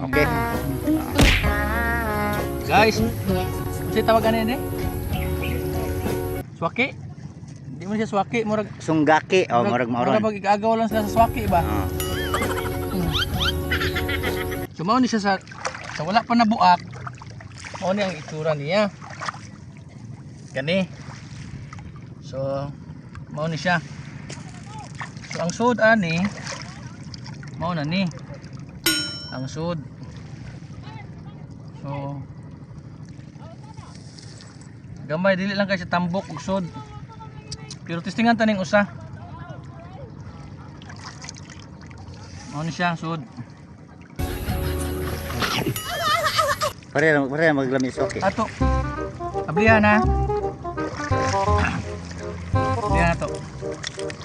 Okay. Guys, kasi tawagan niya eh. Swaki? Hindi mo siya swaki, murag Sunggaki. Oh, murag mauron. murag igagaw lang sila sa swaki ba? Sumaw ni siya sa wala pa nabuak. Mao ni ang itsura niya. Gani. So, mao ni siya. So ang sud ani mao na ni. Ang sud. So gamay dili lang kay sa tambok ug sud. Pero testingan taning usa. Mao ni siya sud. Pare maglamis okay. Ato. Ablihan na. Ablihan na to.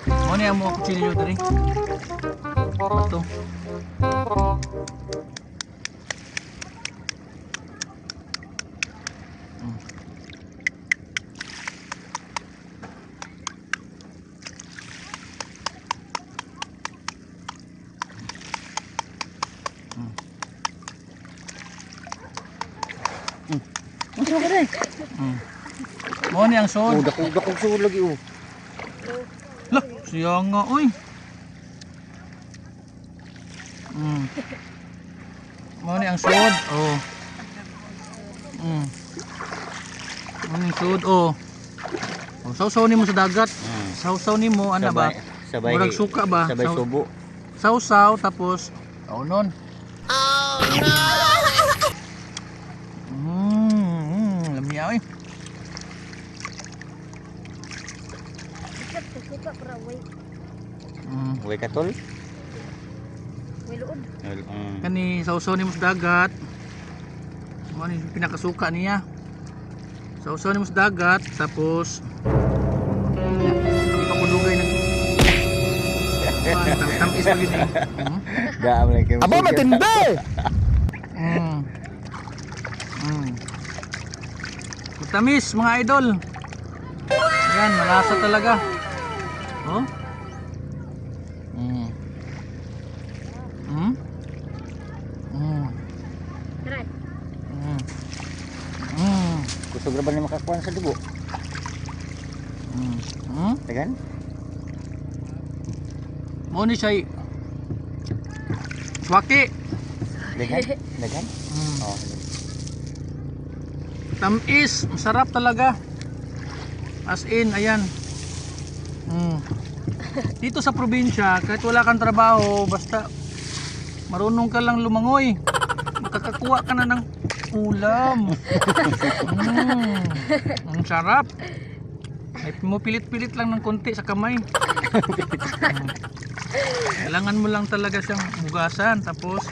Mao ni ang mo kutsilyo diri. Ato. Ano ba rin? Mao ni ang sud. Dakog sud lagi oh. Lah, siya nga oy. Mao ni ang sud. Oh. Mao ni sud oh. Oh, sausaw nimo sa dagat. Sausaw nimo ana ba? Sabay. Murag suka ba? Sabay subo. Sausaw tapos kaunon. Oh no. Lamia oy. Suka para way Way katol. luod. Kani sausaw nimo sa dagat. Mao ni pinakasuka niya. Sausaw nimo sa dagat tapos hindi pa kudugay ng tamis lagi ni. Gaam lang kayo. Aba matindi. Tamis mga idol. Yan, malasa talaga. Oh. Try. Kusog ra ba ni makakuan sa dugo? Tagan? Mo ni siya swaki. Dagan? Oh. Tamis, masarap talaga. As in, ayan. Dito sa probinsya, kahit wala kang trabaho, basta marunong ka lang lumangoy, makakakuha ka na ng ulam. Ang sarap. Ay, mo pilit-pilit lang ng konti sa kamay. Kailangan mo lang talaga siyang bugasan, tapos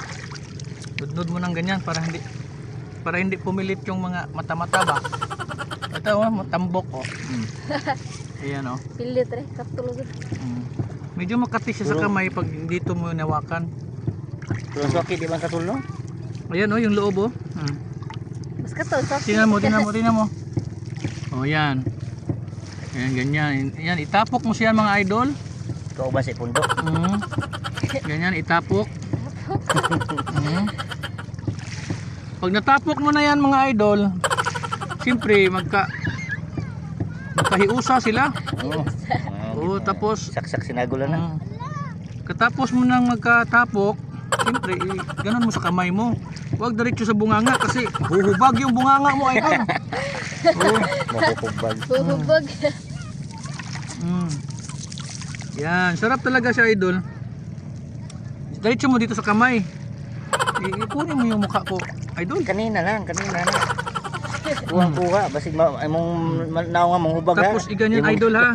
dudod mo ng ganyan para hindi pumilit yung mga mata-mata ba. Ito oh, matambok oh. Ayan oh. Pilit re katulog. Medyo makati siya sa kamay pag dito mo nawakan. Pero swaki di ba katol no? Ayan oh, yung loob oh. Mas katol sa. Tingnan mo. Oh, yan. Ayan, ganyan. Ayan, itapok mo siya mga idol. Ikaw ba si pundo? Ganyan, itapok. Pag natapok mo na yan mga idol, siyempre magkahiusa sila. Oh, tapos saksak sinagulan na. katapos mo nang magkatapok, siyempre ganun mo sa kamay mo. Huwag diretso sa bunganga kasi huhubag yung bunganga mo idol. Oh. Mahukubag. Hubog. Yan, sarap talaga siya idol. Diretso mo dito sa kamay. Ipunin mo yung mukha ko idol. Kanina na. Kuha basig imong naong nga manghubag ha. Tapos iganyan idol ha.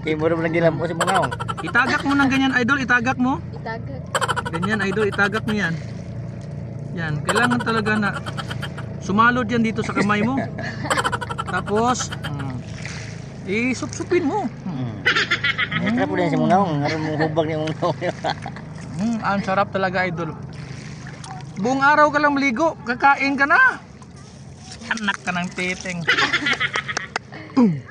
Imo ra lang gilam mo si mong naong. Itagak mo ng ganyan idol, itagak mo. Itagag. Ganyan idol, itagak mo yan. Yan, kailangan talaga na sumalod yan dito sa kamay mo. Tapos isupsupin mo. Tara po din si mong naong, aron mong hubag ni mong naong. Ang sarap talaga idol. Buong araw ka lang maligo, kakain ka na. Anak ka ng titing. Boom.